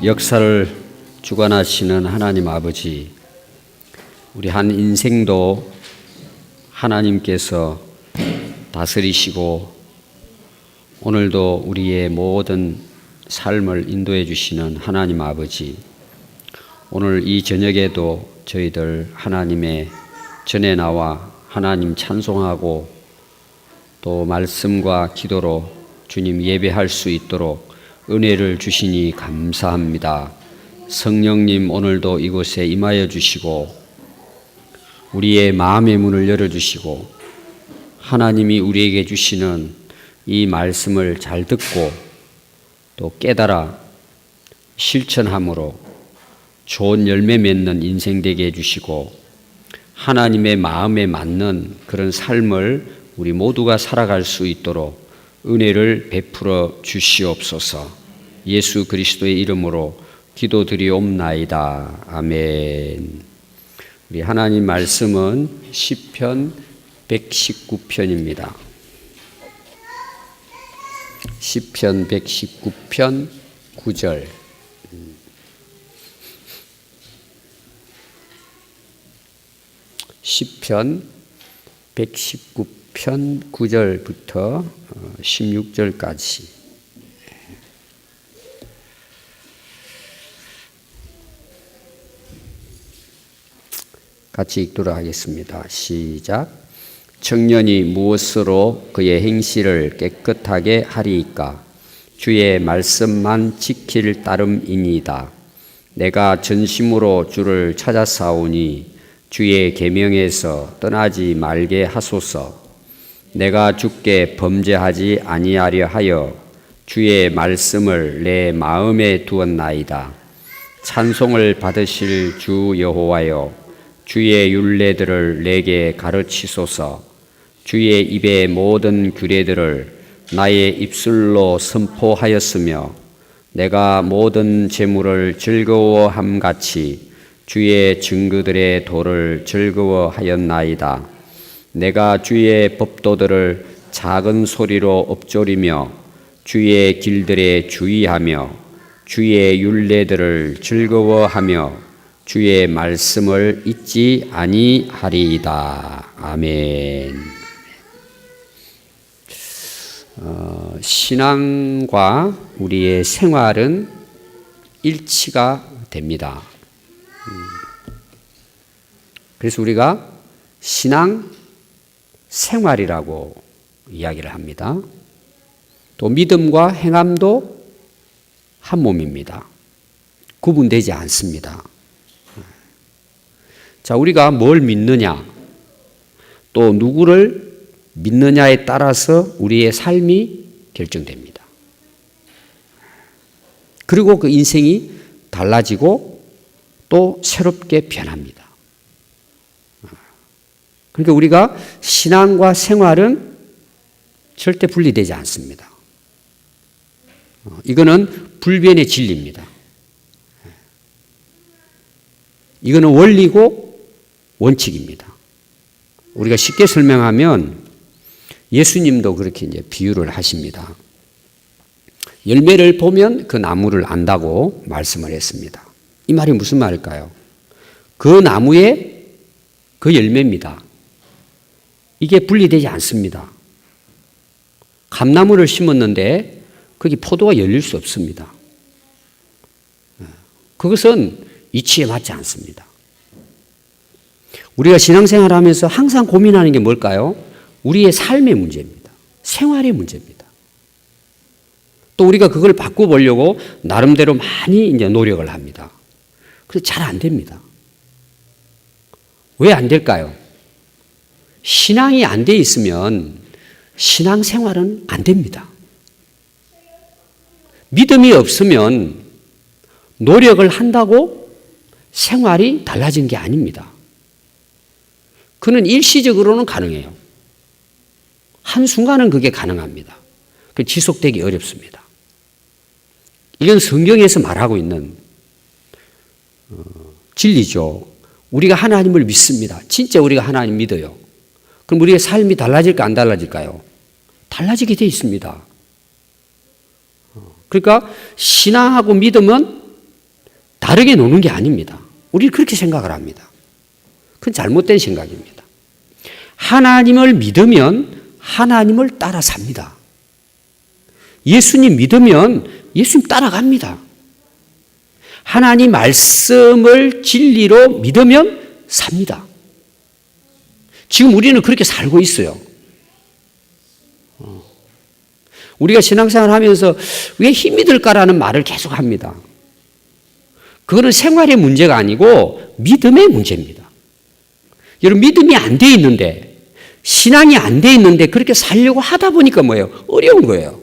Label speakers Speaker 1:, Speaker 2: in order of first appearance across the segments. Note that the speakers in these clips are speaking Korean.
Speaker 1: 역사를 주관하시는 하나님 아버지, 우리 한 인생도 하나님께서 다스리시고 오늘도 우리의 모든 삶을 인도해 주시는 하나님 아버지, 오늘 이 저녁에도 저희들 하나님의 전에 나와 하나님 찬송하고 또 말씀과 기도로 주님 예배할 수 있도록 은혜를 주시니 감사합니다. 성령님 오늘도 이곳에 임하여 주시고 우리의 마음의 문을 열어주시고 하나님이 우리에게 주시는 이 말씀을 잘 듣고 또 깨달아 실천함으로 좋은 열매 맺는 인생 되게 해주시고 하나님의 마음에 맞는 그런 삶을 우리 모두가 살아갈 수 있도록 은혜를 베풀어 주시옵소서. 예수 그리스도의 이름으로 기도드리옵나이다. 아멘. 우리 하나님 말씀은 시편 119편입니다. 시편 119편 9절. 시편 119편 9절부터 16절까지. 같이 읽도록 하겠습니다. 시작. 청년이 무엇으로 그의 행실을 깨끗하게 하리이까? 주의 말씀만 지킬 따름이니이다. 내가 전심으로 주를 찾아사오니 주의 계명에서 떠나지 말게 하소서. 내가 주께 범죄하지 아니하려 하여 주의 말씀을 내 마음에 두었나이다. 찬송을 받으실 주 여호와여, 주의 율례들을 내게 가르치소서. 주의 입의 모든 규례들을 나의 입술로 선포하였으며 내가 모든 재물을 즐거워함같이 주의 증거들의 도를 즐거워하였나이다. 내가 주의 법도들을 작은 소리로 읊조리며 주의 길들에 주의하며 주의 율례들을 즐거워하며 주의 말씀을 잊지 아니하리이다. 아멘. 신앙과 우리의 생활은 일치가 됩니다. 그래서 우리가 신앙 생활이라고 이야기를 합니다. 또 믿음과 행함도 한 몸입니다. 구분되지 않습니다. 자, 우리가 뭘 믿느냐, 또 누구를 믿느냐에 따라서 우리의 삶이 결정됩니다. 그리고 그 인생이 달라지고 또 새롭게 변합니다. 그러니까 우리가 신앙과 생활은 절대 분리되지 않습니다. 이거는 불변의 진리입니다. 이거는 원리고 원칙입니다. 우리가 쉽게 설명하면 예수님도 그렇게 이제 비유를 하십니다. 열매를 보면 그 나무를 안다고 말씀을 했습니다. 이 말이 무슨 말일까요? 그 나무의 그 열매입니다. 이게 분리되지 않습니다. 감나무를 심었는데 거기 포도가 열릴 수 없습니다. 그것은 이치에 맞지 않습니다. 우리가 신앙생활을 하면서 항상 고민하는 게 뭘까요? 우리의 삶의 문제입니다. 생활의 문제입니다. 또 우리가 그걸 바꿔보려고 나름대로 많이 이제 노력을 합니다. 그래서 잘 안 됩니다. 왜 안 될까요? 신앙이 안 돼 있으면 신앙생활은 안 됩니다. 믿음이 없으면 노력을 한다고 생활이 달라진 게 아닙니다. 그는 일시적으로는 가능해요. 한순간은 그게 가능합니다. 지속되기 어렵습니다. 이건 성경에서 말하고 있는 진리죠. 우리가 하나님을 믿습니다. 진짜 우리가 하나님 믿어요. 그럼 우리의 삶이 달라질까 안 달라질까요? 달라지게 돼 있습니다. 그러니까 신앙하고 믿음은 다르게 노는 게 아닙니다. 우리는 그렇게 생각을 합니다. 그건 잘못된 생각입니다. 하나님을 믿으면 하나님을 따라 삽니다. 예수님 믿으면 예수님 따라갑니다. 하나님 말씀을 진리로 믿으면 삽니다. 지금 우리는 그렇게 살고 있어요. 우리가 신앙생활 하면서 왜 힘이 들까라는 말을 계속 합니다. 그거는 생활의 문제가 아니고 믿음의 문제입니다. 여러분, 믿음이 안 돼 있는데, 신앙이 안 돼 있는데 그렇게 살려고 하다 보니까 뭐예요? 어려운 거예요.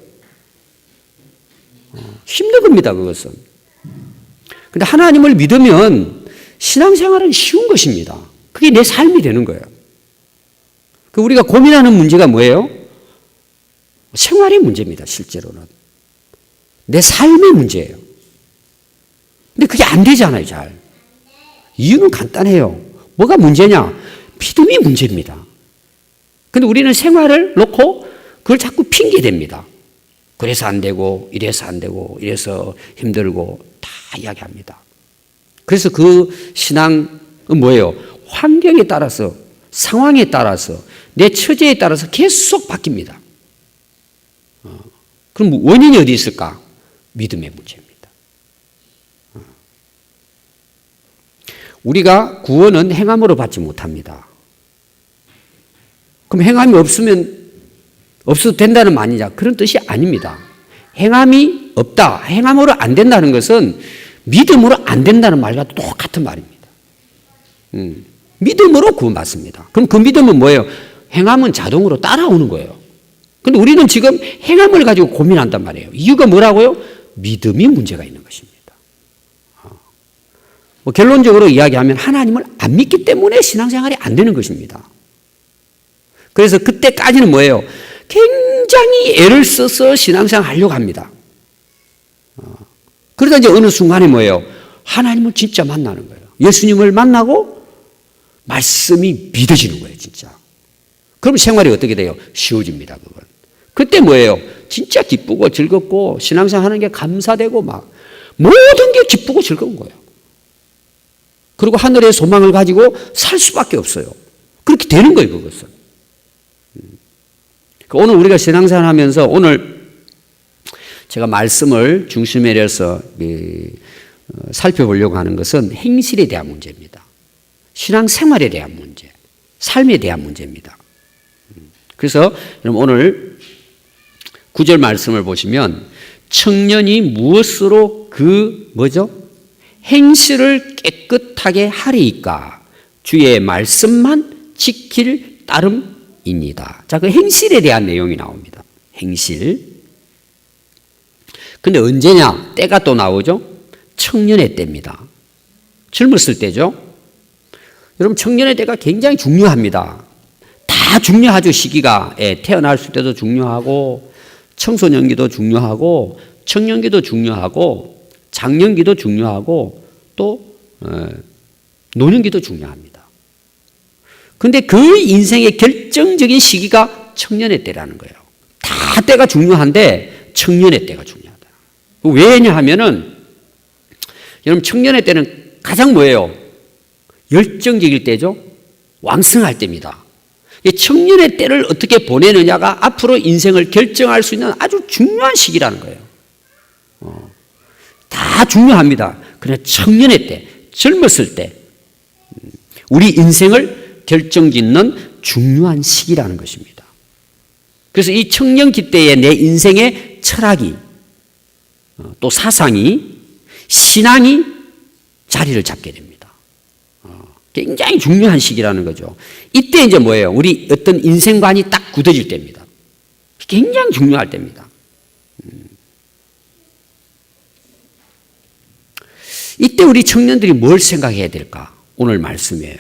Speaker 1: 힘든 겁니다, 그것은. 근데 하나님을 믿으면 신앙생활은 쉬운 것입니다. 그게 내 삶이 되는 거예요. 우리가 고민하는 문제가 뭐예요? 생활의 문제입니다, 실제로는. 내 삶의 문제예요. 근데 그게 안 되잖아요, 잘. 이유는 간단해요. 뭐가 문제냐? 믿음이 문제입니다. 근데 우리는 생활을 놓고 그걸 자꾸 핑계댑니다. 그래서 안 되고, 이래서 안 되고, 이래서 힘들고, 다 이야기합니다. 그래서 그 신앙은 뭐예요? 환경에 따라서, 상황에 따라서, 내 처지에 따라서 계속 바뀝니다. 그럼 원인이 어디 있을까? 믿음의 문제입니다. 우리가 구원은 행함으로 받지 못합니다. 그럼 행함이 없어도 된다는 말이냐? 그런 뜻이 아닙니다. 행함이 없다, 행함으로 안 된다는 것은 믿음으로 안 된다는 말과 똑같은 말입니다. 믿음으로 구원받습니다. 그럼 그 믿음은 뭐예요? 행함은 자동으로 따라오는 거예요. 근데 우리는 지금 행함을 가지고 고민한단 말이에요. 이유가 뭐라고요? 믿음이 문제가 있는 것입니다. 결론적으로 이야기하면 하나님을 안 믿기 때문에 신앙생활이 안 되는 것입니다. 그래서 그때까지는 뭐예요? 굉장히 애를 써서 신앙생활 하려고 합니다. 그러다 이제 어느 순간에 뭐예요? 하나님을 진짜 만나는 거예요. 예수님을 만나고 말씀이 믿어지는 거예요, 진짜. 그럼 생활이 어떻게 돼요? 쉬워집니다, 그건. 그때 뭐예요? 진짜 기쁘고 즐겁고 신앙생활 하는 게 감사되고 막 모든 게 기쁘고 즐거운 거예요. 그리고 하늘의 소망을 가지고 살 수밖에 없어요. 그렇게 되는 거예요, 그것은. 오늘 우리가 신앙생활 하면서 오늘 제가 말씀을 중심에 내서 살펴보려고 하는 것은 행실에 대한 문제입니다. 신앙생활에 대한 문제, 삶에 대한 문제입니다. 그래서 여러분 오늘 9절 말씀을 보시면 청년이 무엇으로 행실을 깨끗하게 하리이까 주의 말씀만 지킬 따름입니다. 자, 그 행실에 대한 내용이 나옵니다. 행실. 근데 언제냐? 때가 또 나오죠? 청년의 때입니다. 젊었을 때죠? 여러분, 청년의 때가 굉장히 중요합니다. 다 중요하죠, 시기가. 태어났을 때도 중요하고, 청소년기도 중요하고, 청년기도 중요하고, 장년기도 중요하고, 또 노년기도 중요합니다. 근데 그 인생의 결정적인 시기가 청년의 때라는 거예요. 다 때가 중요한데 청년의 때가 중요하다. 왜냐 하면은 여러분, 청년의 때는 가장 뭐예요? 열정적일 때죠. 왕성할 때입니다. 청년의 때를 어떻게 보내느냐가 앞으로 인생을 결정할 수 있는 아주 중요한 시기라는 거예요. 다 중요합니다. 그러나 청년의 때, 젊었을 때 우리 인생을 결정짓는 중요한 시기라는 것입니다. 그래서 이 청년기 때에 내 인생의 철학이 또 사상이 신앙이 자리를 잡게 됩니다. 굉장히 중요한 시기라는 거죠. 이때 이제 뭐예요? 우리 어떤 인생관이 딱 굳어질 때입니다. 굉장히 중요할 때입니다. 이때 우리 청년들이 뭘 생각해야 될까? 오늘 말씀이에요.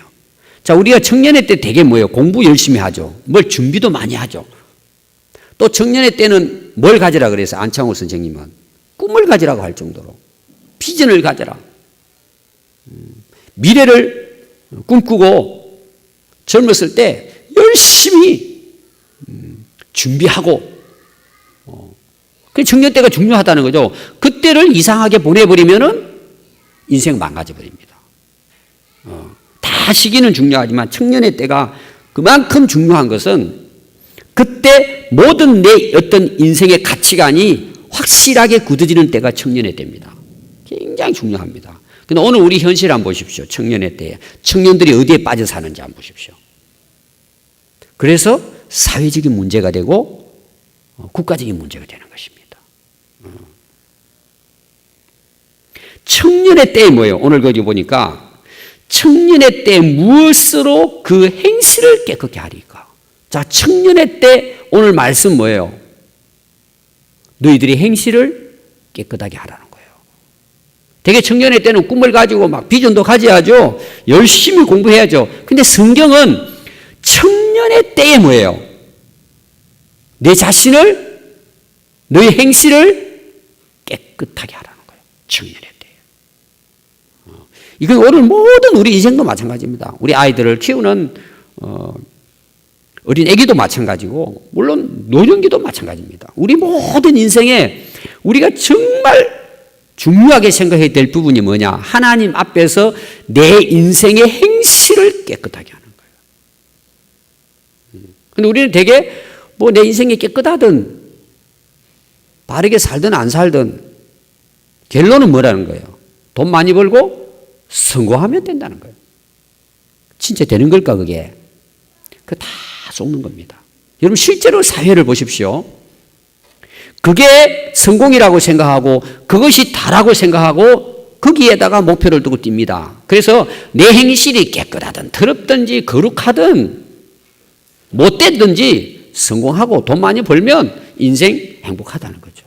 Speaker 1: 자, 우리가 청년의 때 되게 뭐예요? 공부 열심히 하죠. 뭘 준비도 많이 하죠. 또 청년의 때는 뭘 가지라 그래서 안창호 선생님은 꿈을 가지라고 할 정도로 비전을 가져라. 미래를 꿈꾸고 젊었을 때 열심히 준비하고 그 청년 때가 중요하다는 거죠. 그때를 이상하게 보내버리면은 인생 망가져버립니다. 다 시기는 중요하지만 청년의 때가 그만큼 중요한 것은 그때 모든 내 어떤 인생의 가치관이 확실하게 굳어지는 때가 청년의 때입니다. 굉장히 중요합니다. 근데 오늘 우리 현실 한번 보십시오. 청년의 때에. 청년들이 어디에 빠져 사는지 한번 보십시오. 그래서 사회적인 문제가 되고 국가적인 문제가 되는 것입니다. 청년의 때에 뭐예요? 오늘 거기 보니까 청년의 때 무엇으로 그 행실을 깨끗게 하리까? 자, 청년의 때 오늘 말씀 뭐예요? 너희들이 행실을 깨끗하게 하라는 거예요. 되게 청년의 때는 꿈을 가지고 막 비전도 가져야죠. 열심히 공부해야죠. 근데 성경은 청년의 때에 뭐예요? 내 자신을, 너의 행실을 깨끗하게 하라는 거예요. 청년의 때에. 이건 오늘 모든 우리 인생도 마찬가지입니다. 우리 아이들을 키우는 어린 애기도 마찬가지고 물론 노년기도 마찬가지입니다. 우리 모든 인생에 우리가 정말 중요하게 생각해야 될 부분이 뭐냐? 하나님 앞에서 내 인생의 행실을 깨끗하게 하는 거예요. 근데 우리는 되게 뭐 내 인생이 깨끗하든 바르게 살든 안 살든 결론은 뭐라는 거예요? 돈 많이 벌고 성공하면 된다는 거예요. 진짜 되는 걸까 그게? 그거 다 속는 겁니다. 여러분 실제로 사회를 보십시오. 그게 성공이라고 생각하고 그것이 다라고 생각하고 거기에다가 목표를 두고 뜁니다. 그래서 내 행실이 깨끗하든 더럽든지 거룩하든 못됐든지 성공하고 돈 많이 벌면 인생 행복하다는 거죠.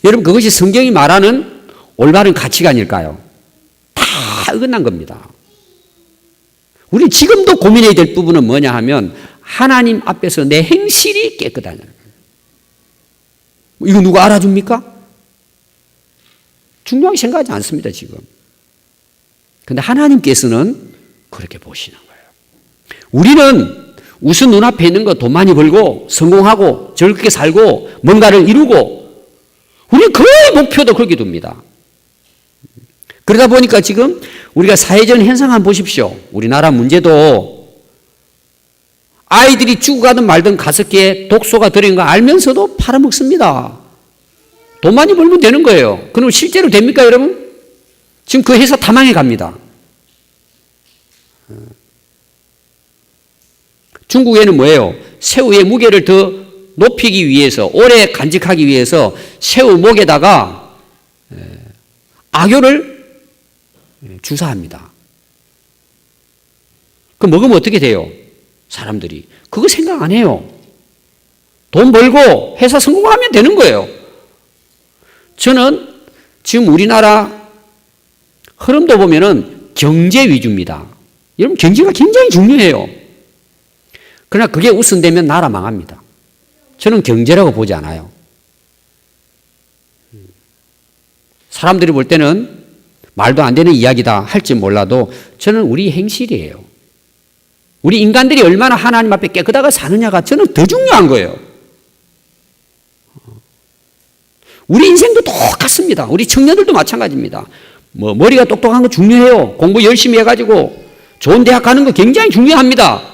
Speaker 1: 여러분 그것이 성경이 말하는 올바른 가치관일까요? 다 어긋난 겁니다. 우리 지금도 고민해야 될 부분은 뭐냐 하면 하나님 앞에서 내 행실이 깨끗하냐는 거예요. 이거 누가 알아줍니까? 중요하게 생각하지 않습니다, 지금. 근데 하나님께서는 그렇게 보시는 거예요. 우리는 우선 눈앞에 있는 거 돈 많이 벌고 성공하고 즐겁게 살고 뭔가를 이루고 우리는 거의 목표도 그렇게 둡니다. 그러다 보니까 지금 우리가 사회적 현상 한번 보십시오. 우리나라 문제도 아이들이 죽어가든 말든 5개의 독소가 들어있는 거 알면서도 팔아먹습니다. 돈 많이 벌면 되는 거예요. 그럼 실제로 됩니까, 여러분? 지금 그 회사 다 망해갑니다. 중국에는 뭐예요? 새우의 무게를 더 높이기 위해서, 오래 간직하기 위해서 새우 목에다가 악효를 주사합니다. 그 먹으면 어떻게 돼요? 사람들이. 그거 생각 안 해요. 돈 벌고 회사 성공하면 되는 거예요. 저는 지금 우리나라 흐름도 보면은 경제 위주입니다. 여러분 경제가 굉장히 중요해요. 그러나 그게 우선되면 나라 망합니다. 저는 경제라고 보지 않아요. 사람들이 볼 때는 말도 안 되는 이야기다 할지 몰라도 저는 우리 행실이에요. 우리 인간들이 얼마나 하나님 앞에 깨끗하게 사느냐가 저는 더 중요한 거예요. 우리 인생도 똑같습니다. 우리 청년들도 마찬가지입니다. 뭐 머리가 똑똑한 거 중요해요. 공부 열심히 해가지고 좋은 대학 가는 거 굉장히 중요합니다.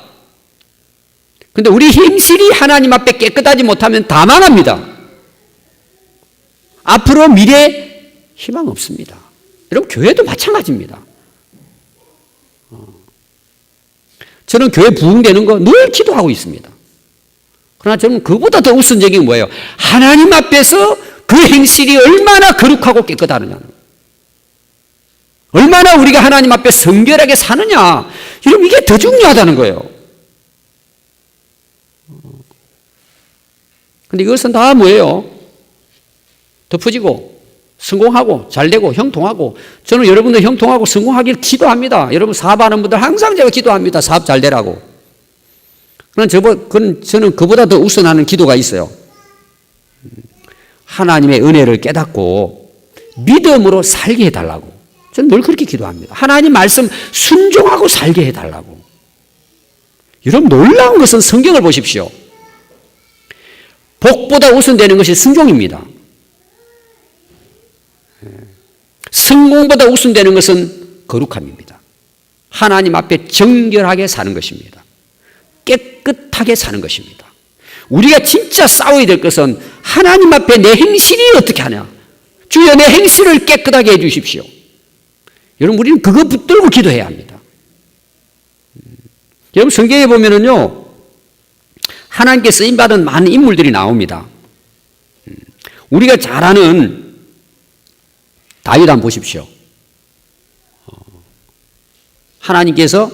Speaker 1: 근데 우리 행실이 하나님 앞에 깨끗하지 못하면 다 망합니다. 앞으로 미래 희망 없습니다. 여러분 교회도 마찬가지입니다. 저는 교회 부흥되는 거 늘 기도하고 있습니다. 그러나 저는 그보다 더 우선적인 게 뭐예요? 하나님 앞에서 그 행실이 얼마나 거룩하고 깨끗하느냐. 얼마나 우리가 하나님 앞에 성결하게 사느냐. 여러분 이게 더 중요하다는 거예요. 근데 이것은 다 뭐예요? 덮어지고 성공하고 잘되고 형통하고 저는 여러분들 형통하고 성공하길 기도합니다. 여러분 사업하는 분들 항상 제가 기도합니다. 사업 잘 되라고. 그건 저는 그보다 더 우선하는 기도가 있어요. 하나님의 은혜를 깨닫고 믿음으로 살게 해달라고. 저는 늘 그렇게 기도합니다. 하나님 말씀 순종하고 살게 해달라고. 여러분 놀라운 것은 성경을 보십시오. 복보다 우선되는 것이 순종입니다. 성공보다 우선되는 것은 거룩함입니다. 하나님 앞에 정결하게 사는 것입니다. 깨끗하게 사는 것입니다. 우리가 진짜 싸워야 될 것은 하나님 앞에 내 행실이 어떻게 하냐. 주여 내 행실을 깨끗하게 해 주십시오. 여러분 우리는 그거 붙들고 기도해야 합니다. 여러분 성경에 보면은요 하나님께 쓰임받은 많은 인물들이 나옵니다. 우리가 잘 아는 다윗 한번 보십시오. 하나님께서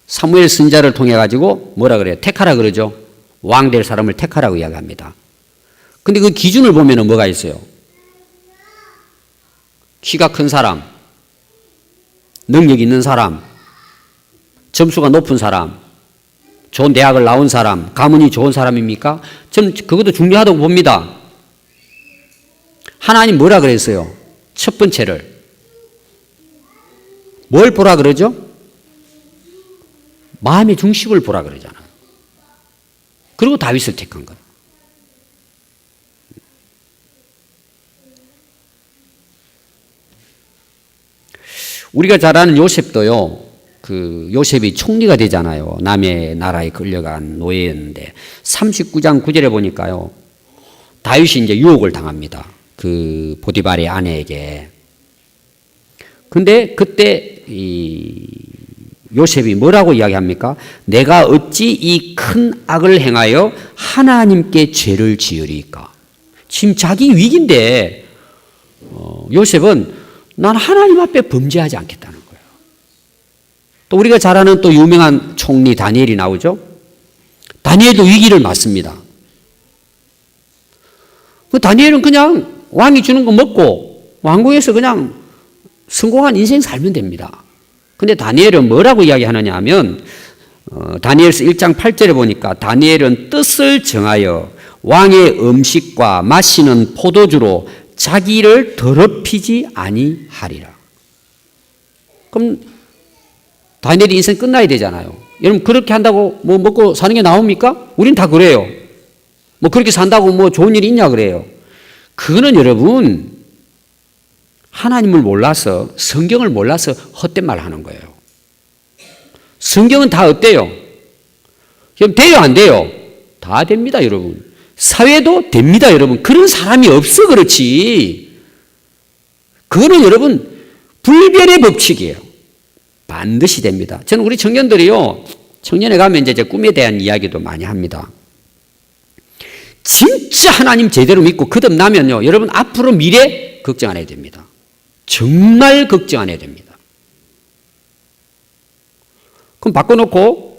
Speaker 1: 사무엘 선지자를 통해 가지고 뭐라 그래요? 택하라 그러죠. 왕 될 사람을 택하라고 이야기합니다. 근데 그 기준을 보면은 뭐가 있어요? 키가 큰 사람, 능력 있는 사람, 점수가 높은 사람, 좋은 대학을 나온 사람, 가문이 좋은 사람입니까? 저는 그것도 중요하다고 봅니다. 하나님 뭐라 그랬어요? 첫 번째를 뭘 보라 그러죠? 마음의 중심을 보라 그러잖아요. 그리고 다윗을 택한 거예요. 우리가 잘 아는 요셉도요, 그 요셉이 총리가 되잖아요. 남의 나라에 끌려간 노예였는데 39장 9절에 보니까요, 다윗이 이제 유혹을 당합니다. 그 보디발의 아내에게. 근데 그때 이 요셉이 뭐라고 이야기합니까? 내가 어찌 이 큰 악을 행하여 하나님께 죄를 지으리까? 지금 자기 위기인데 요셉은 난 하나님 앞에 범죄하지 않겠다는 거예요. 또 우리가 잘 아는 또 유명한 총리 다니엘이 나오죠. 다니엘도 위기를 맞습니다. 그 다니엘은 그냥 왕이 주는 거 먹고 왕궁에서 그냥 성공한 인생 살면 됩니다. 근데 다니엘은 뭐라고 이야기하느냐 하면 다니엘서 1장 8절에 보니까 다니엘은 뜻을 정하여 왕의 음식과 마시는 포도주로 자기를 더럽히지 아니하리라. 그럼 다니엘이 인생 끝나야 되잖아요. 여러분 그렇게 한다고 뭐 먹고 사는 게 나옵니까? 우린 다 그래요. 뭐 그렇게 산다고 뭐 좋은 일이 있냐 그래요. 그거는 여러분 하나님을 몰라서 성경을 몰라서 헛된 말 하는 거예요. 성경은 다 어때요? 그럼 돼요 안 돼요? 다 됩니다 여러분. 사회도 됩니다 여러분. 그런 사람이 없어 그렇지. 그거는 여러분 불변의 법칙이에요. 반드시 됩니다. 저는 우리 청년들이요, 청년에 가면 이제 제 꿈에 대한 이야기도 많이 합니다. 진짜 하나님 제대로 믿고 거듭나면요, 여러분 앞으로 미래 걱정 안 해야 됩니다. 정말 걱정 안 해야 됩니다. 그럼 바꿔놓고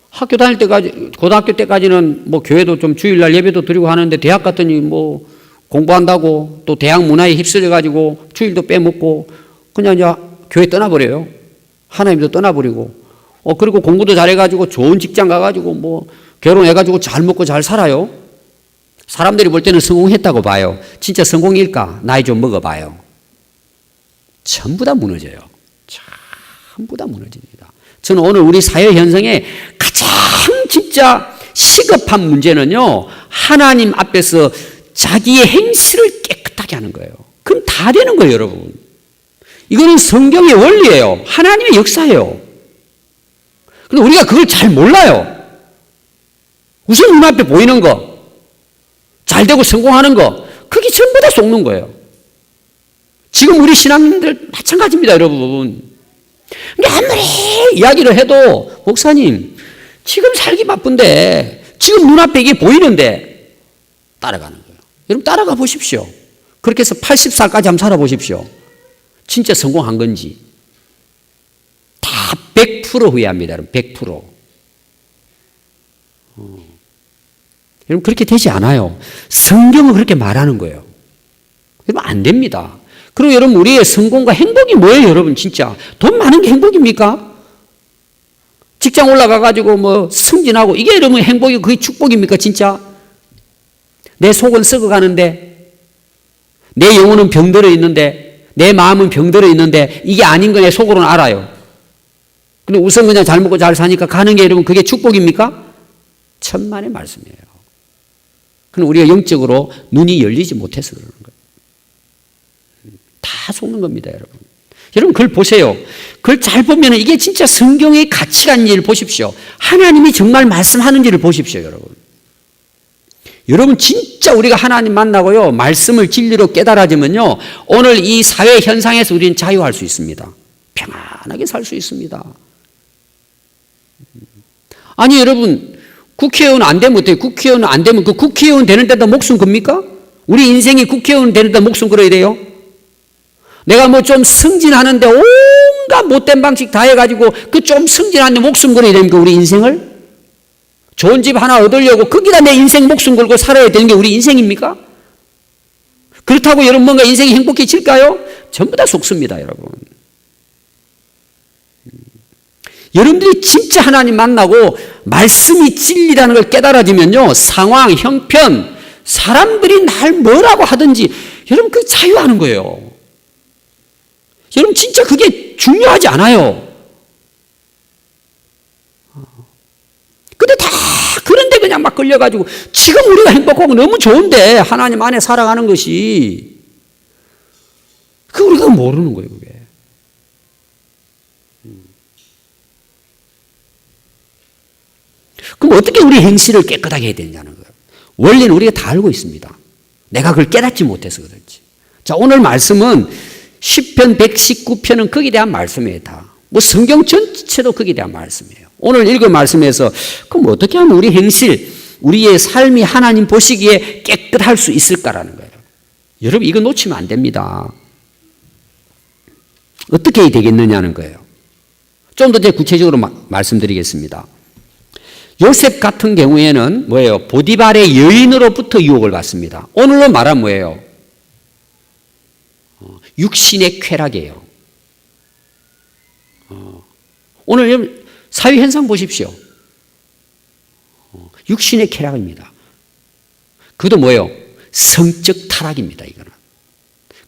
Speaker 1: 학교 다닐 때까지, 고등학교 때까지는 뭐 교회도 좀 주일날 예배도 드리고 하는데 대학 갔더니 뭐 공부한다고 또 대학 문화에 휩쓸려가지고 주일도 빼먹고 그냥 이제 교회 떠나버려요. 하나님도 떠나버리고. 그리고 공부도 잘해가지고 좋은 직장 가가지고 뭐 결혼해가지고 잘 먹고 잘 살아요. 사람들이 볼 때는 성공했다고 봐요. 진짜 성공일까? 나이 좀 먹어봐요. 전부 다 무너져요. 전부 다 무너집니다. 저는 오늘 우리 사회 현상에 가장 진짜 시급한 문제는요, 하나님 앞에서 자기의 행실을 깨끗하게 하는 거예요. 그럼 다 되는 거예요, 여러분. 이거는 성경의 원리예요. 하나님의 역사예요. 근데 우리가 그걸 잘 몰라요. 우선 눈앞에 보이는 거, 잘 되고 성공하는 거, 그게 전부 다 속는 거예요. 지금 우리 신앙인들 마찬가지입니다, 여러분. 근데 아무리 이야기를 해도, 목사님, 지금 살기 바쁜데, 지금 눈앞에 이게 보이는데, 따라가는 거예요. 여러분, 따라가 보십시오. 그렇게 해서 80살까지 한번 살아보십시오. 진짜 성공한 건지. 다 100% 후회합니다, 여러분, 100%. 여러분, 그렇게 되지 않아요. 성경은 그렇게 말하는 거예요. 여러분, 안 됩니다. 그리고 여러분, 우리의 성공과 행복이 뭐예요, 여러분, 진짜? 돈 많은 게 행복입니까? 직장 올라가가지고 뭐 승진하고, 이게 여러분 행복이, 그게 축복입니까, 진짜? 내 속은 썩어가는데, 내 영혼은 병들어 있는데, 내 마음은 병들어 있는데, 이게 아닌 거 내 속으로는 알아요. 근데 우선 그냥 잘 먹고 잘 사니까 가는 게 여러분, 그게 축복입니까? 천만의 말씀이에요. 그럼 우리가 영적으로 눈이 열리지 못해서 그러는 거예요. 다 속는 겁니다, 여러분. 여러분 그걸 보세요. 그걸 잘 보면 이게 진짜 성경의 가치관인지를 보십시오. 하나님이 정말 말씀하는지를 보십시오, 여러분. 여러분 진짜 우리가 하나님 만나고요, 말씀을 진리로 깨달아지면요, 오늘 이 사회 현상에서 우리는 자유할 수 있습니다. 평안하게 살 수 있습니다. 아니 여러분, 국회의원 안 되면 어때요? 국회의원 안 되면 그 국회의원 되는 데다 목숨 겁니까? 우리 인생이 국회의원 되는 데다 목숨 걸어야 돼요? 내가 뭐 좀 승진하는데 온갖 못된 방식 다 해가지고 그 좀 승진하는데 목숨 걸어야 됩니까? 우리 인생을? 좋은 집 하나 얻으려고 거기다 내 인생 목숨 걸고 살아야 되는 게 우리 인생입니까? 그렇다고 여러분 뭔가 인생이 행복해질까요? 전부 다 속습니다, 여러분. 여러분들이 진짜 하나님 만나고 말씀이 진리라는 걸 깨달아지면요, 상황, 형편, 사람들이 날 뭐라고 하든지 여러분 그 자유하는 거예요. 여러분 진짜 그게 중요하지 않아요. 근데 다 그런데 그냥 막 끌려가지고 지금 우리가 행복하고 너무 좋은데 하나님 안에 살아가는 것이 그 우리가 모르는 거예요, 그게. 그럼 어떻게 우리 행실을 깨끗하게 해야 되냐는 거예요. 원리는 우리가 다 알고 있습니다. 내가 그걸 깨닫지 못해서 그렇지. 자, 오늘 말씀은 시편 119편은 거기에 대한 말씀이에요, 다. 뭐 성경 전체도 거기에 대한 말씀이에요. 오늘 읽은 말씀에서 그럼 어떻게 하면 우리 행실, 우리의 삶이 하나님 보시기에 깨끗할 수 있을까라는 거예요. 여러분 이거 놓치면 안 됩니다. 어떻게 해야 되겠느냐는 거예요. 좀 더 구체적으로 말씀드리겠습니다. 요셉 같은 경우에는 뭐예요? 보디발의 여인으로부터 유혹을 받습니다. 오늘로 말하면 뭐예요? 육신의 쾌락이에요. 오늘 사회 현상 보십시오. 육신의 쾌락입니다. 그것도 뭐예요? 성적 타락입니다, 이거는.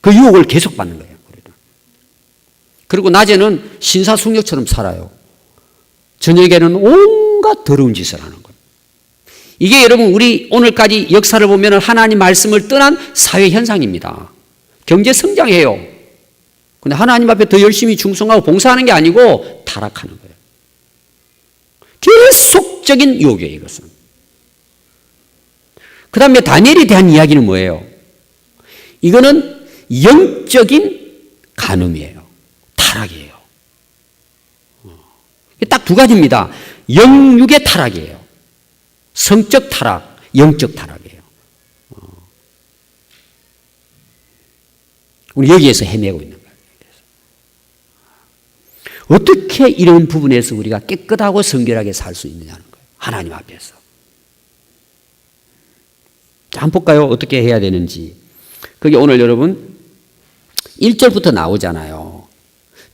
Speaker 1: 그 유혹을 계속 받는 거예요. 그리고 낮에는 신사숙녀처럼 살아요. 저녁에는 온갖 더러운 짓을 하는 거예요. 이게 여러분 우리 오늘까지 역사를 보면 하나님 말씀을 떠난 사회 현상입니다. 경제 성장해요. 근데 하나님 앞에 더 열심히 충성하고 봉사하는 게 아니고 타락하는 거예요. 계속적인 유혹이에요, 이것은. 그 다음에 다니엘에 대한 이야기는 뭐예요? 이거는 영적인 간음이에요. 타락이에요. 딱 두 가지입니다. 영육의 타락이에요. 성적 타락, 영적 타락이에요. 우리 여기에서 헤매고 있는 거예요. 어떻게 이런 부분에서 우리가 깨끗하고 성결하게 살 수 있느냐는 거예요. 하나님 앞에서. 자, 한번 볼까요? 어떻게 해야 되는지. 그게 오늘 여러분 1절부터 나오잖아요.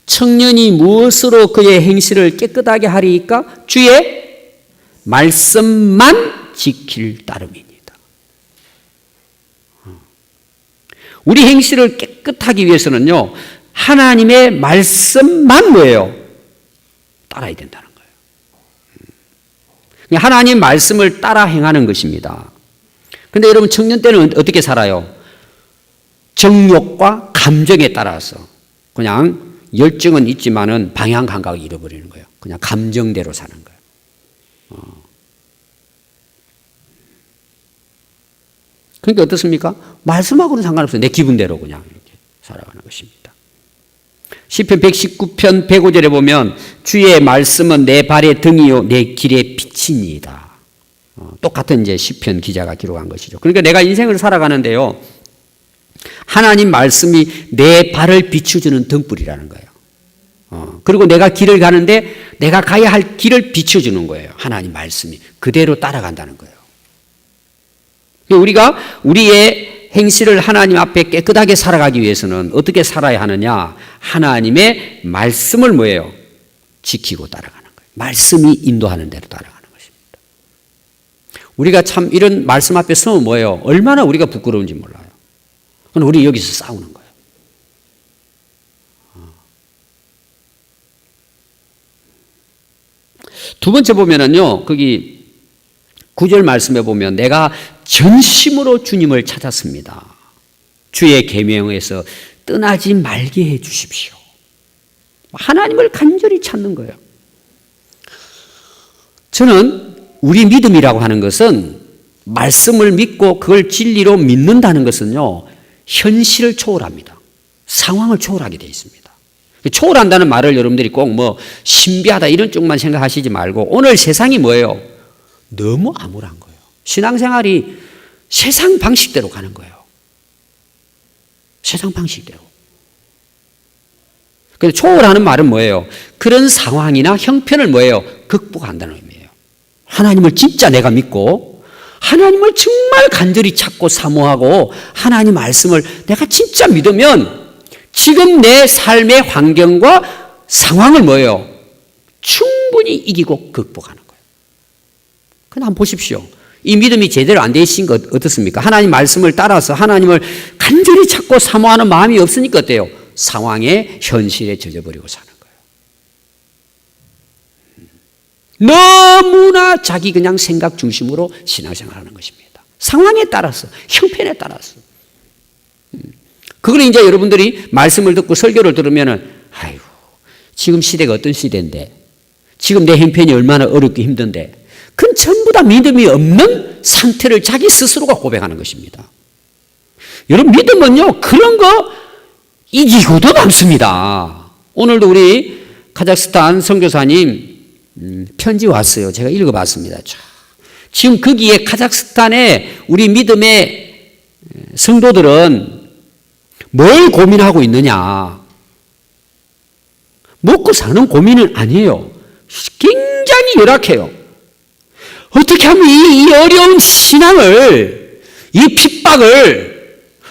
Speaker 1: 청년이 무엇으로 그의 행실을 깨끗하게 하리이까? 주의 말씀만 지킬 따름입니다. 우리 행실을 깨끗하기 위해서는요, 하나님의 말씀만 뭐예요? 따라야 된다는 거예요. 하나님 말씀을 따라 행하는 것입니다. 그런데 여러분 청년 때는 어떻게 살아요? 정욕과 감정에 따라서 그냥 열정은 있지만은 방향 감각을 잃어버리는 거예요. 그냥 감정대로 사는 거예요. 그러니까 어떻습니까? 말씀하고는 상관없어요. 내 기분대로 그냥 이렇게 살아가는 것입니다. 시편 119편 105절에 보면 주의 말씀은 내 발의 등이요 내 길의 빛이니이다. 똑같은 이제 시편 기자가 기록한 것이죠. 그러니까 내가 인생을 살아가는데요, 하나님 말씀이 내 발을 비춰주는 등불이라는 거예요. 그리고 내가 길을 가는데 내가 가야 할 길을 비춰주는 거예요. 하나님 말씀이. 그대로 따라간다는 거예요. 우리가 우리의 행실을 하나님 앞에 깨끗하게 살아가기 위해서는 어떻게 살아야 하느냐? 하나님의 말씀을 뭐예요? 지키고 따라가는 거예요. 말씀이 인도하는 대로 따라가는 것입니다. 우리가 참 이런 말씀 앞에 서면 뭐예요? 얼마나 우리가 부끄러운지 몰라요. 그럼 우리 여기서 싸우는 거예요. 두 번째 보면은요, 거기 9절 말씀에 보면 내가 전심으로 주님을 찾았습니다. 주의 계명에서 떠나지 말게 해 주십시오. 하나님을 간절히 찾는 거예요. 저는 우리 믿음이라고 하는 것은 말씀을 믿고 그걸 진리로 믿는다는 것은요, 현실을 초월합니다. 상황을 초월하게 되어 있습니다. 초월한다는 말을 여러분들이 꼭 뭐 신비하다 이런 쪽만 생각하시지 말고 오늘 세상이 뭐예요? 너무 암울한 거예요. 신앙생활이 세상 방식대로 가는 거예요. 세상 방식대로. 그래서 초월하는 말은 뭐예요? 그런 상황이나 형편을 뭐예요? 극복한다는 의미예요. 하나님을 진짜 내가 믿고 하나님을 정말 간절히 찾고 사모하고 하나님 말씀을 내가 진짜 믿으면 지금 내 삶의 환경과 상황을 뭐예요? 충분히 이기고 극복하는 거예요. 그럼 한번 보십시오. 이 믿음이 제대로 안 되어 있는 것 어떻습니까? 하나님 말씀을 따라서 하나님을 간절히 찾고 사모하는 마음이 없으니까 어때요? 상황의 현실에 젖어버리고 사는 거예요. 너무나 자기 그냥 생각 중심으로 신앙생활하는 것입니다. 상황에 따라서, 형편에 따라서. 그걸 이제 여러분들이 말씀을 듣고 설교를 들으면은, 아이고, 지금 시대가 어떤 시대인데, 지금 내 형편이 얼마나 어렵고 힘든데, 그건 전부 다 믿음이 없는 상태를 자기 스스로가 고백하는 것입니다. 여러분, 믿음은요, 그런 거 이기고도 남습니다. 오늘도 우리 카자흐스탄 선교사님 편지 왔어요. 제가 읽어봤습니다. 지금 거기에 카자흐스탄의 우리 믿음의 성도들은 뭘 고민하고 있느냐? 먹고 사는 고민은 아니에요. 굉장히 열악해요. 어떻게 하면 이 어려운 신앙을, 이 핍박을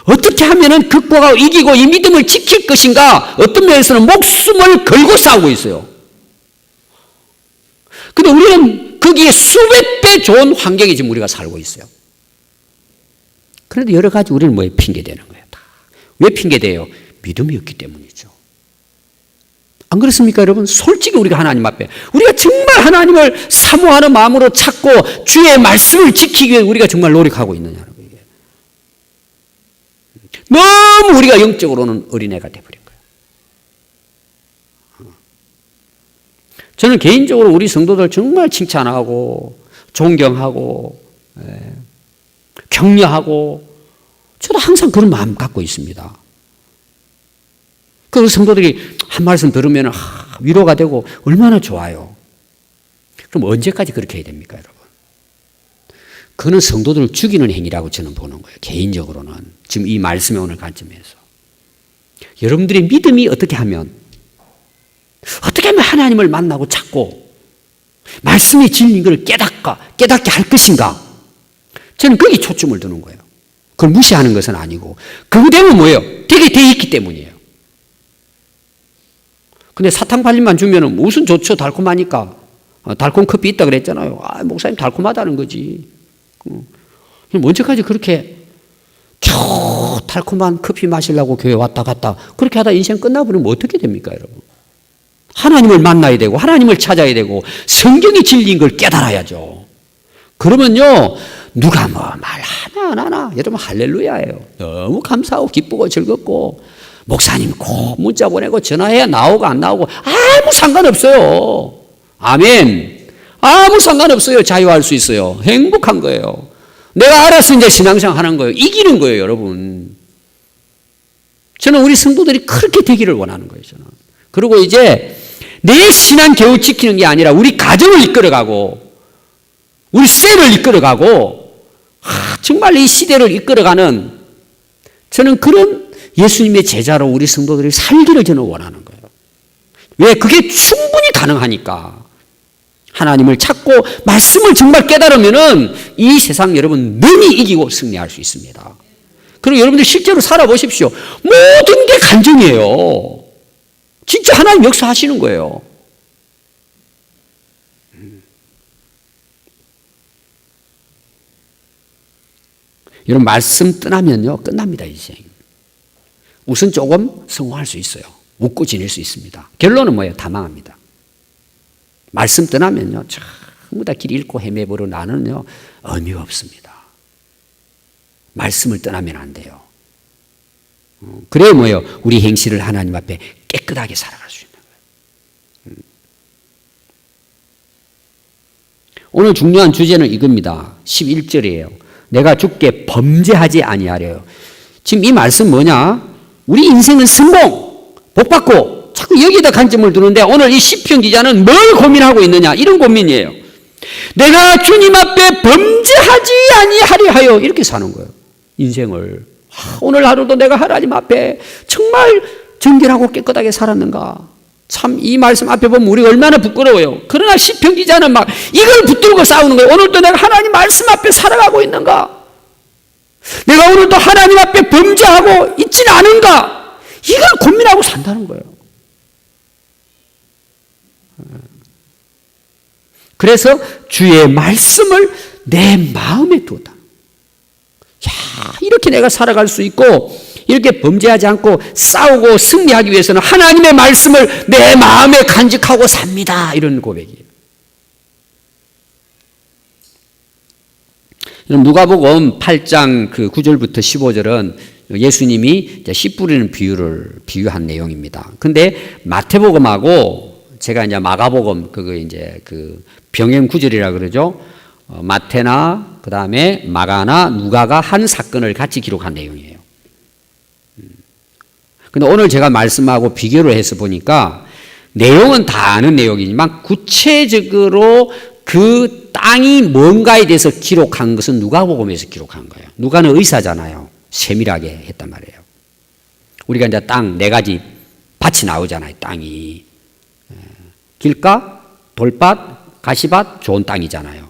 Speaker 1: 어떻게 하면 극복하고 이기고 이 믿음을 지킬 것인가? 어떤 면에서는 목숨을 걸고 싸우고 있어요. 근데 우리는 거기에 수백 배 좋은 환경에 지금 우리가 살고 있어요. 그런데 여러 가지 우리는 뭐에 핑계대는 거예요. 다. 왜 핑계대요? 믿음이 없기 때문이죠. 안 그렇습니까, 여러분? 솔직히 우리가 하나님 앞에 우리가 정말 하나님을 사모하는 마음으로 찾고 주의 말씀을 지키기 위해 우리가 정말 노력하고 있느냐는 거예요. 너무 우리가 영적으로는 어린애가 돼버린 거예요. 저는 개인적으로 우리 성도들 정말 칭찬하고 존경하고 격려하고 저도 항상 그런 마음 갖고 있습니다. 그 성도들이 한 말씀 들으면 위로가 되고 얼마나 좋아요. 그럼 언제까지 그렇게 해야 됩니까, 여러분? 그는 성도들을 죽이는 행위라고 저는 보는 거예요. 개인적으로는. 지금 이 말씀의 오늘 관점에서. 여러분들의 믿음이 어떻게 하면 하나님을 만나고 찾고 말씀의 진리인 걸 깨닫게 할 것인가? 저는 거기 초점을 두는 거예요. 그걸 무시하는 것은 아니고 그거 되면 뭐예요? 되게 돼 있기 때문이에요. 근데 사탕 발림만 주면은 무슨 좋죠? 달콤하니까. 달콤 커피 있다 그랬잖아요. 목사님 달콤하다는 거지. 언제까지 그렇게 겨우 달콤한 커피 마시려고 교회 왔다 갔다 그렇게 하다 인생 끝나버리면 어떻게 됩니까, 여러분? 하나님을 만나야 되고 하나님을 찾아야 되고 성경이 진리인 걸 깨달아야죠. 그러면요, 누가 뭐 말 하나 안 하나 여러분 할렐루야예요. 너무 감사하고 기쁘고 즐겁고 목사님 꼭 문자 보내고 전화해야 나오고 안 나오고 아무 상관없어요. 아멘. 아무 상관없어요. 자유할 수 있어요. 행복한 거예요. 내가 알아서 이제 신앙생활 하는 거예요. 이기는 거예요, 여러분. 저는 우리 성도들이 그렇게 되기를 원하는 거예요, 저는. 그리고 이제 내 신앙 겨우 지키는 게 아니라 우리 가정을 이끌어가고 우리 셀을 이끌어가고 정말 이 시대를 이끌어가는 저는 그런 예수님의 제자로 우리 성도들이 살기를 저는 원하는 거예요. 왜? 그게 충분히 가능하니까. 하나님을 찾고 말씀을 정말 깨달으면은 이 세상 여러분 능히 이기고 승리할 수 있습니다. 그리고 여러분들 실제로 살아보십시오. 모든 게 간증이에요. 진짜 하나님 역사하시는 거예요. 여러분 말씀 떠나면요 끝납니다, 인생. 우선 조금 성공할 수 있어요. 웃고 지낼 수 있습니다. 결론은 뭐예요? 다 망합니다. 말씀 떠나면요 전부 다 길 잃고 헤매버려 나는요 의미가 없습니다. 말씀을 떠나면 안 돼요. 그래 뭐예요? 우리 행실을 하나님 앞에 깨끗하게 살아갈 수 있는 거예요. 오늘 중요한 주제는 이겁니다. 11절이에요. 내가 주께 범죄하지 아니하래요. 지금 이 말씀 뭐냐? 우리 인생은 성공, 복받고 자꾸 여기다 관점을 두는데 오늘 이 시편 기자는 뭘 고민하고 있느냐? 이런 고민이에요. 내가 주님 앞에 범죄하지 아니하려 하여 이렇게 사는 거예요. 인생을. 오늘 하루도 내가 하나님 앞에 정말 정결하고 깨끗하게 살았는가? 참 이 말씀 앞에 보면 우리가 얼마나 부끄러워요. 그러나 시편 기자는 막 이걸 붙들고 싸우는 거예요. 오늘도 내가 하나님 말씀 앞에 살아가고 있는가? 내가 오늘도 하나님 앞에 범죄하고 있지는 않은가? 이걸 고민하고 산다는 거예요. 그래서 주의 말씀을 내 마음에 두었다. 야, 이렇게 내가 살아갈 수 있고 이렇게 범죄하지 않고 싸우고 승리하기 위해서는 하나님의 말씀을 내 마음에 간직하고 삽니다. 이런 고백이에요. 누가복음 8장 그 9절부터 15절은 예수님이 씨 뿌리는 비유를 비유한 내용입니다. 근데 마태복음하고 제가 이제 마가복음 그거 이제 그 병행 구절이라 그러죠. 마태나 그 다음에 마가나 누가가 한 사건을 같이 기록한 내용이에요. 근데 오늘 제가 말씀하고 비교를 해서 보니까 내용은 다 아는 내용이지만 구체적으로 그 땅이 뭔가에 대해서 기록한 것은 누가복음에서 기록한 거예요. 누가는 의사잖아요. 세밀하게 했단 말이에요. 우리가 이제 땅 네 가지 밭이 나오잖아요. 땅이 길가, 돌밭, 가시밭, 좋은 땅이잖아요.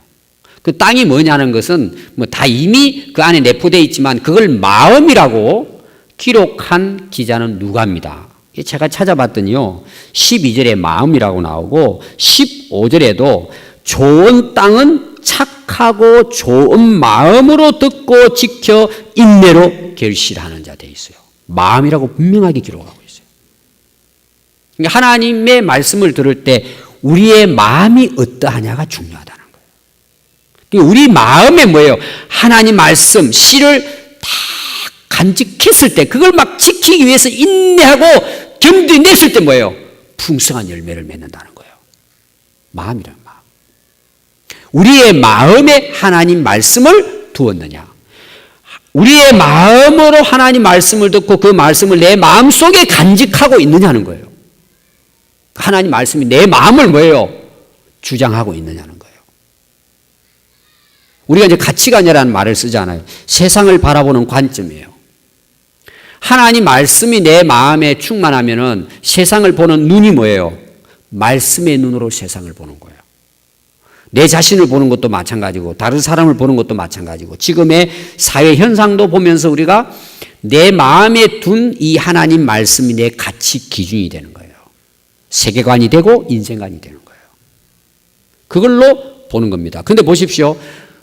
Speaker 1: 그 땅이 뭐냐는 것은 뭐 다 이미 그 안에 내포되어 있지만 그걸 마음이라고 기록한 기자는 누가입니다. 제가 찾아봤더니요. 12절에 마음이라고 나오고 15절에도 좋은 땅은 착하고 좋은 마음으로 듣고 지켜 인내로 결실하는 자 돼 있어요. 마음이라고 분명하게 기록하고 있어요. 그러니까 하나님의 말씀을 들을 때 우리의 마음이 어떠하냐가 중요하다는 거예요. 그러니까 우리 마음에 뭐예요? 하나님 말씀, 씨를 다 간직했을 때 그걸 막 지키기 위해서 인내하고 견디냈을 때 뭐예요? 풍성한 열매를 맺는다는 거예요. 마음이란 마음. 우리의 마음에 하나님 말씀을 두었느냐? 우리의 마음으로 하나님 말씀을 듣고 그 말씀을 내 마음속에 간직하고 있느냐는 거예요. 하나님 말씀이 내 마음을 뭐예요? 주장하고 있느냐는 거예요. 우리가 이제 가치관이라는 말을 쓰잖아요. 세상을 바라보는 관점이에요. 하나님 말씀이 내 마음에 충만하면은 세상을 보는 눈이 뭐예요? 말씀의 눈으로 세상을 보는 거예요. 내 자신을 보는 것도 마찬가지고 다른 사람을 보는 것도 마찬가지고 지금의 사회 현상도 보면서 우리가 내 마음에 둔 이 하나님 말씀이 내 가치 기준이 되는 거예요. 세계관이 되고 인생관이 되는 거예요. 그걸로 보는 겁니다. 근데 보십시오.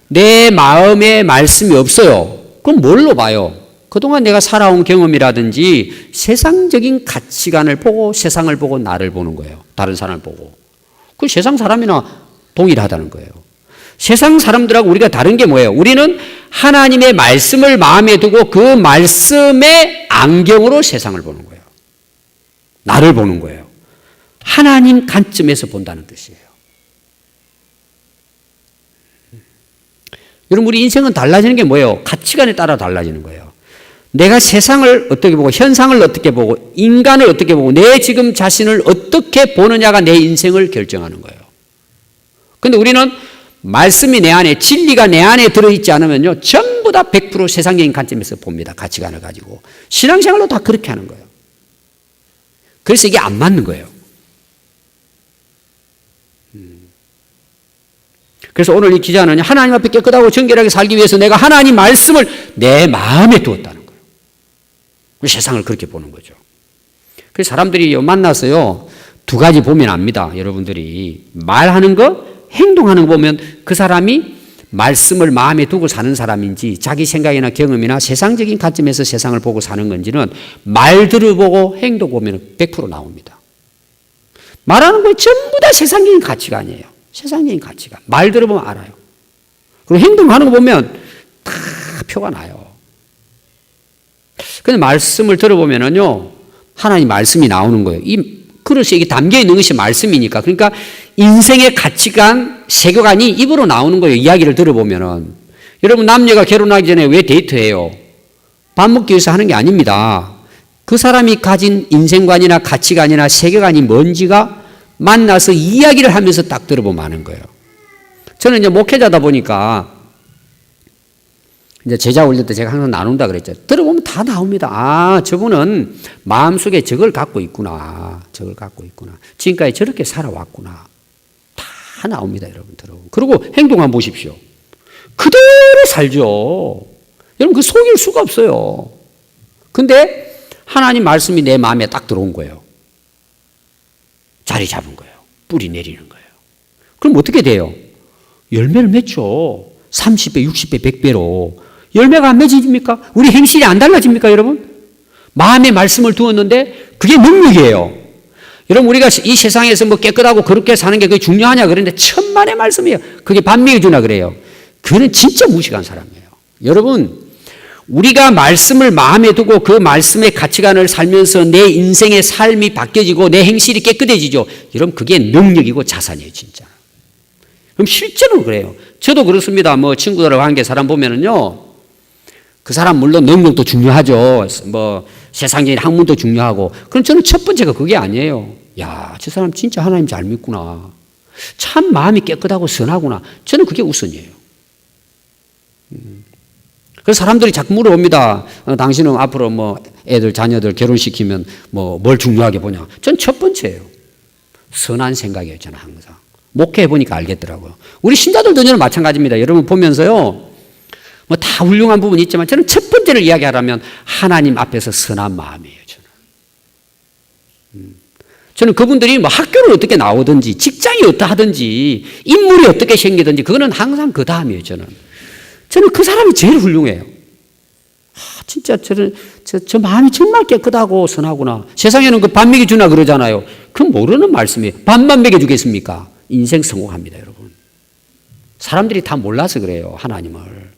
Speaker 1: 내 마음에 말씀이 없어요. 그럼 뭘로 봐요? 그동안 내가 살아온 경험이라든지 세상적인 가치관을 보고 세상을 보고 나를 보는 거예요. 다른 사람을 보고. 그 세상 사람이나 동일하다는 거예요. 세상 사람들하고 우리가 다른 게 뭐예요? 우리는 하나님의 말씀을 마음에 두고 그 말씀의 안경으로 세상을 보는 거예요. 나를 보는 거예요. 하나님 관점에서 본다는 뜻이에요. 여러분 우리 인생은 달라지는 게 뭐예요? 가치관에 따라 달라지는 거예요. 내가 세상을 어떻게 보고 현상을 어떻게 보고 인간을 어떻게 보고 내 지금 자신을 어떻게 보느냐가 내 인생을 결정하는 거예요. 근데 우리는 말씀이 내 안에 진리가 내 안에 들어있지 않으면요 전부 다 100% 세상적인 관점에서 봅니다. 가치관을 가지고 신앙생활로 다 그렇게 하는 거예요. 그래서 이게 안 맞는 거예요. 그래서 오늘 이 기자는 하나님 앞에 깨끗하고 정결하게 살기 위해서 내가 하나님 말씀을 내 마음에 두었다는 거예요. 세상을 그렇게 보는 거죠. 그래서 사람들이 만나서요 두 가지 보면 압니다. 여러분들이 말하는 거 행동하는 거 보면 그 사람이 말씀을 마음에 두고 사는 사람인지 자기 생각이나 경험이나 세상적인 관점에서 세상을 보고 사는 건지는 말들을 보고 행동 보면 100% 나옵니다. 말하는 거 전부 다 세상적인 가치관이에요. 세상적인 가치관. 말 들어보면 알아요. 그리고 행동하는 거 보면 다 표가 나요. 근데 말씀을 들어보면은요, 하나님 말씀이 나오는 거예요. 이 그릇에 이게 담겨 있는 것이 말씀이니까. 그러니까 인생의 가치관, 세계관이 입으로 나오는 거예요. 이야기를 들어보면은. 여러분, 남녀가 결혼하기 전에 왜 데이트해요? 밥 먹기 위해서 하는 게 아닙니다. 그 사람이 가진 인생관이나 가치관이나 세계관이 뭔지가 만나서 이야기를 하면서 딱 들어보면 아는 거예요. 저는 이제 목회자다 보니까 이제 제자 올릴 때 제가 항상 나눈다 그랬죠. 들어보면 다 나옵니다. 아, 저분은 마음속에 저걸 갖고 있구나. 저걸 갖고 있구나. 지금까지 저렇게 살아왔구나. 다 나옵니다, 여러분. 들어보면. 그리고 행동 한번 보십시오. 그대로 살죠. 여러분, 그 속일 수가 없어요. 근데 하나님 말씀이 내 마음에 딱 들어온 거예요. 자리 잡은 거예요. 뿌리 내리는 거예요. 그럼 어떻게 돼요? 열매를 맺죠. 30배, 60배, 100배로. 열매가 안 맺어집니까? 우리 행실이 안 달라집니까, 여러분? 마음에 말씀을 두었는데 그게 능력이에요. 여러분, 우리가 이 세상에서 뭐 깨끗하고 그렇게 사는 게 그게 중요하냐 그러는데 천만의 말씀이에요. 그게 반명해 주나 그래요. 그는 진짜 무식한 사람이에요. 여러분, 우리가 말씀을 마음에 두고 그 말씀의 가치관을 살면서 내 인생의 삶이 바뀌어지고 내 행실이 깨끗해지죠. 여러분, 그게 능력이고 자산이에요, 진짜. 그럼 실제로 그래요. 저도 그렇습니다. 뭐 친구들하고 관계 사람 보면은요, 그 사람 물론 능력도 중요하죠. 뭐 세상적인 학문도 중요하고. 그럼 저는 첫 번째가 그게 아니에요. 야, 저 사람 진짜 하나님 잘 믿구나. 참 마음이 깨끗하고 선하구나. 저는 그게 우선이에요. 그래서 사람들이 자꾸 물어봅니다. 당신은 앞으로 뭐 애들, 자녀들 결혼시키면 뭐 뭘 중요하게 보냐. 전 첫 번째예요. 선한 생각이에요, 저는 항상. 목회해보니까 알겠더라고요. 우리 신자들도 저는 마찬가지입니다. 여러분 보면서요, 뭐 다 훌륭한 부분이 있지만 저는 첫 번째를 이야기하라면 하나님 앞에서 선한 마음이에요, 저는. 저는 그분들이 뭐 학교를 어떻게 나오든지, 직장이 어떠하든지, 인물이 어떻게 생기든지, 그거는 항상 그 다음이에요, 저는. 저는 그 사람이 제일 훌륭해요. 아, 진짜 저 마음이 정말 깨끗하고 선하구나. 세상에는 그 밥 먹여주나 그러잖아요. 그건 모르는 말씀이에요. 밥만 먹여주겠습니까? 인생 성공합니다, 여러분. 사람들이 다 몰라서 그래요, 하나님을.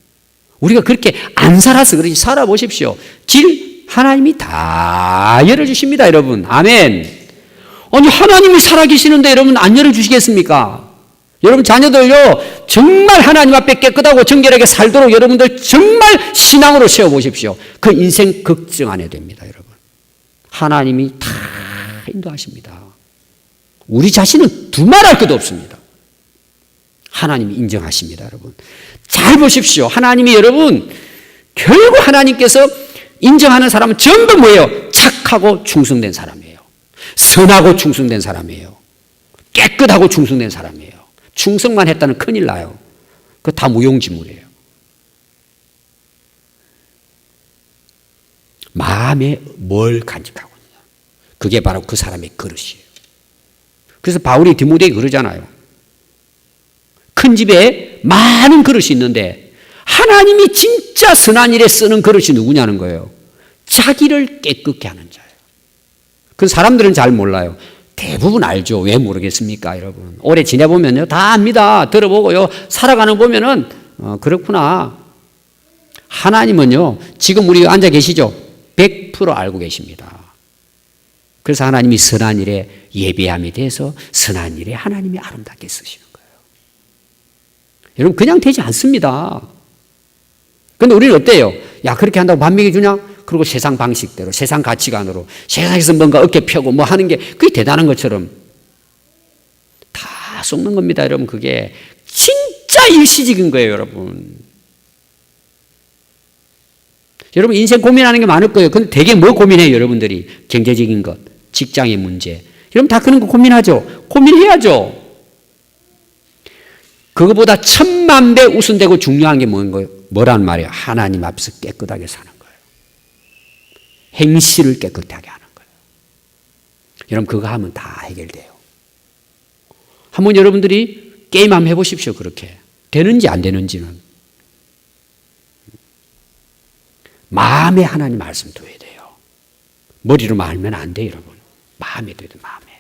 Speaker 1: 우리가 그렇게 안 살아서 그러지. 살아보십시오. 길 하나님이 다 열어주십니다, 여러분. 아멘. 아니, 하나님이 살아계시는데 여러분 안 열어주시겠습니까? 여러분 자녀들요, 정말 하나님 앞에 깨끗하고 정결하게 살도록 여러분들 정말 신앙으로 세워보십시오. 그 인생 걱정 안 해도 됩니다, 여러분. 하나님이 다 인도하십니다. 우리 자신은 두말할 것도 없습니다. 하나님이 인정하십니다, 여러분. 잘 보십시오. 하나님이 여러분, 결국 하나님께서 인정하는 사람은 전부 뭐예요? 착하고 충성된 사람이에요. 선하고 충성된 사람이에요. 깨끗하고 충성된 사람이에요. 충성만 했다는 큰일 나요. 그거 다 무용지물이에요. 마음에 뭘 간직하고 있냐. 그게 바로 그 사람의 그릇이에요. 그래서 바울이 디모데에게 그러잖아요. 큰 집에 많은 그릇이 있는데 하나님이 진짜 선한 일에 쓰는 그릇이 누구냐는 거예요. 자기를 깨끗게 하는 자예요. 그 사람들은 잘 몰라요. 대부분 알죠. 왜 모르겠습니까, 여러분? 오래 지내보면요, 다 압니다. 들어보고요, 살아가는 거 보면은 그렇구나. 하나님은요, 지금 우리 앉아 계시죠? 100% 알고 계십니다. 그래서 하나님이 선한 일에 예배함에 대해서 선한 일에 하나님이 아름답게 쓰시는 거예요. 여러분, 그냥 되지 않습니다. 근데 우리는 어때요? 야, 그렇게 한다고 밥 먹여주냐? 그리고 세상 방식대로, 세상 가치관으로, 세상에서 뭔가 어깨 펴고 뭐 하는 게 그게 대단한 것처럼 다 속는 겁니다, 여러분. 그게 진짜 일시적인 거예요, 여러분. 여러분, 인생 고민하는 게 많을 거예요. 근데 되게 뭐 고민해요, 여러분들이? 경제적인 것, 직장의 문제. 여러분 다 그런 거 고민하죠? 고민해야죠. 그거보다 1000만배 우선되고 중요한 게 뭐라는 말이에요? 하나님 앞에서 깨끗하게 사는 거예요. 행실을 깨끗하게 하는 거예요. 여러분, 그거 하면 다 해결돼요. 한번 여러분들이 게임 한번 해보십시오, 그렇게. 되는지 안 되는지는. 마음에 하나님 말씀 둬야 돼요. 머리로 말면 안 돼요, 여러분. 마음에 둬야 돼요, 마음에.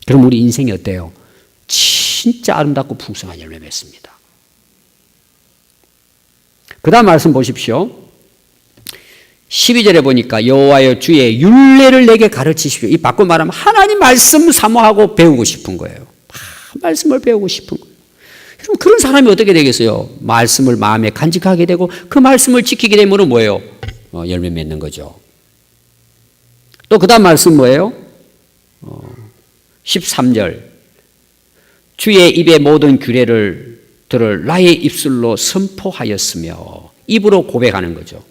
Speaker 1: 그럼 우리 인생이 어때요? 진짜 아름답고 풍성한 열매 맺습니다. 그 다음 말씀 보십시오. 12절에 보니까 여호와여 주의 율례를 내게 가르치십시오. 이 바꿔 말하면 하나님 말씀 사모하고 배우고 싶은 거예요. 말씀을 배우고 싶은 거예요. 그럼 그런 사람이 어떻게 되겠어요? 말씀을 마음에 간직하게 되고 그 말씀을 지키게 되면 뭐예요? 열매 맺는 거죠. 또 그 다음 말씀 뭐예요? 13절 주의 입의 모든 규례들을 나의 입술로 선포하였으며 입으로 고백하는 거죠.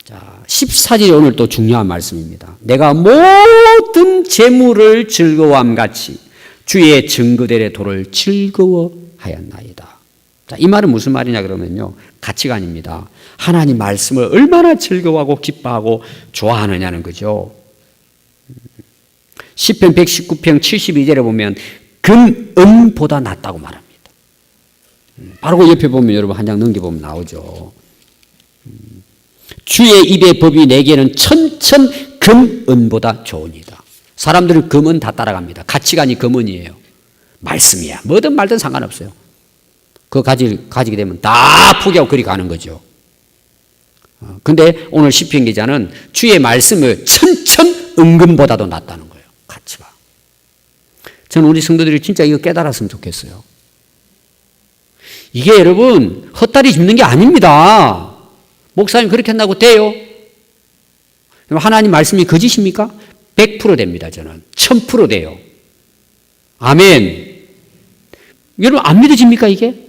Speaker 1: 자, 14절이 오늘 또 중요한 말씀입니다. 내가 모든 재물을 즐거워함 같이 주의 증거들의 도를 즐거워하였나이다. 자, 이 말은 무슨 말이냐 그러면요. 가치관입니다. 하나님 말씀을 얼마나 즐거워하고 기뻐하고 좋아하느냐는 거죠. 시편 119편 72절에 보면 금, 은보다 낫다고 말합니다. 바로 그 옆에 보면 여러분 한 장 넘겨보면 나오죠. 주의 입의 법이 내게는 천천 금, 은보다 좋으니이다. 사람들은 금은 다 따라갑니다. 가치관이 금은이에요. 말씀이야. 뭐든 말든 상관없어요. 그거 가지게 되면 다 포기하고 그리 가는 거죠. 근데 오늘 시편 기자는 주의 말씀을 천천 은금보다도 낫다는 거예요. 가치가. 저는 우리 성도들이 진짜 이거 깨달았으면 좋겠어요. 이게 여러분 헛다리 짚는 게 아닙니다. 목사님 그렇게 한다고 돼요? 하나님 말씀이 거짓입니까? 100% 됩니다. 저는 1000% 돼요. 아멘. 여러분 안 믿어집니까 이게?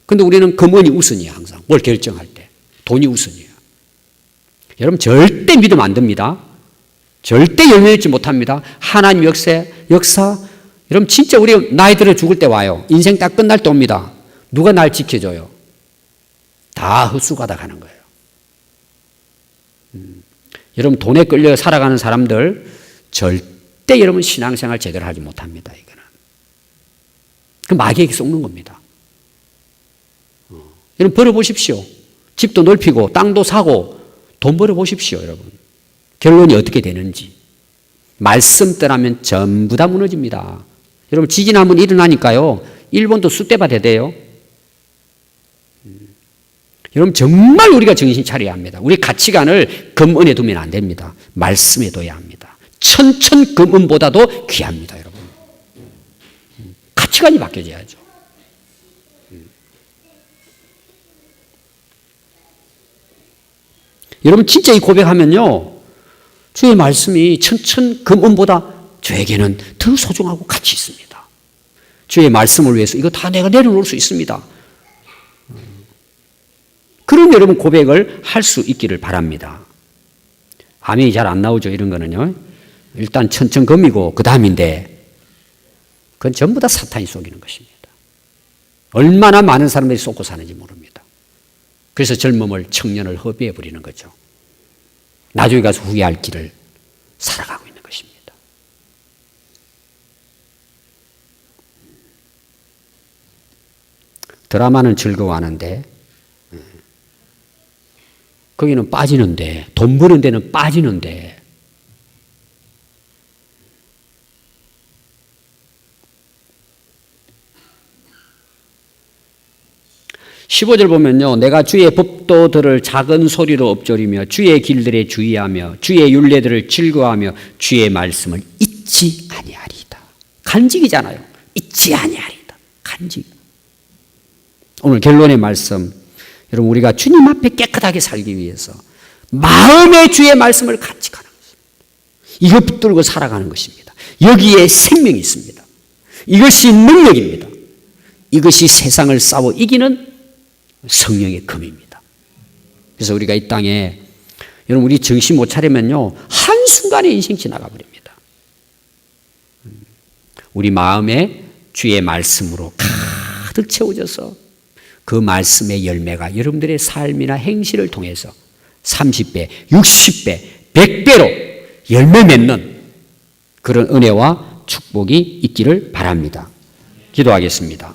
Speaker 1: 근데 우리는 금원이 우선이야. 항상 뭘 결정할 때 돈이 우선이야. 여러분 절대 믿으면 안 됩니다. 절대 열매 맺지 못합니다. 하나님 역사 여러분 진짜 우리 나이 들어 죽을 때 와요. 인생 딱 끝날 때 옵니다. 누가 날 지켜줘요? 다 헛수가다 가는 거예요. 여러분 돈에 끌려 살아가는 사람들 절대 여러분 신앙생활 제대로 하지 못합니다. 이거는 그 마귀에게 속는 겁니다. 여러분 벌어보십시오. 집도 넓히고 땅도 사고 돈 벌어보십시오. 여러분 결론이 어떻게 되는지. 말씀 떠나면 전부 다 무너집니다. 여러분 지진 한번 일어나니까요. 일본도 쑥대밭 대대요. 여러분 정말 우리가 정신 차려야 합니다. 우리 가치관을 금은에 두면 안 됩니다. 말씀에 둬야 합니다. 천천 금은보다도 귀합니다. 여러분 가치관이 바뀌어져야죠. 여러분 진짜 이 고백하면요. 주의 말씀이 천천 금은보다 저에게는 더 소중하고 가치 있습니다. 주의 말씀을 위해서 이거 다 내가 내려놓을 수 있습니다. 그런 여러분 고백을 할 수 있기를 바랍니다. 아멘이 잘 안 나오죠. 이런 거는요. 일단 천천금이고 그 다음인데 그건 전부 다 사탄이 속이는 것입니다. 얼마나 많은 사람들이 속고 사는지 모릅니다. 그래서 젊음을 청년을 허비해 버리는 거죠. 나중에 가서 후회할 길을 살아가고 있는 것입니다. 드라마는 즐거워하는데 거기는 빠지는데 돈 버는 데는 빠지는데 (15절) 보면요. 내가 주의 법도들을 작은 소리로 엎조리며 주의 길들에 주의하며 주의 율례들을 즐거워하며 주의 말씀을 잊지 아니하리이다. 간직이잖아요. 잊지 아니하리이다. 간직. 오늘 결론의 말씀, 여러분 우리가 주님 앞에 깨끗하게 살기 위해서 마음의 주의 말씀을 간직하는 것입니다. 이것 붙들고 살아가는 것입니다. 여기에 생명이 있습니다. 이것이 능력입니다. 이것이 세상을 싸워 이기는 성령의 금입니다. 그래서 우리가 이 땅에 여러분 우리 정신 못 차리면요 한순간에 인생 지나가 버립니다. 우리 마음에 주의 말씀으로 가득 채워져서 그 말씀의 열매가 여러분들의 삶이나 행실을 통해서 30배, 60배, 100배로 열매 맺는 그런 은혜와 축복이 있기를 바랍니다. 기도하겠습니다.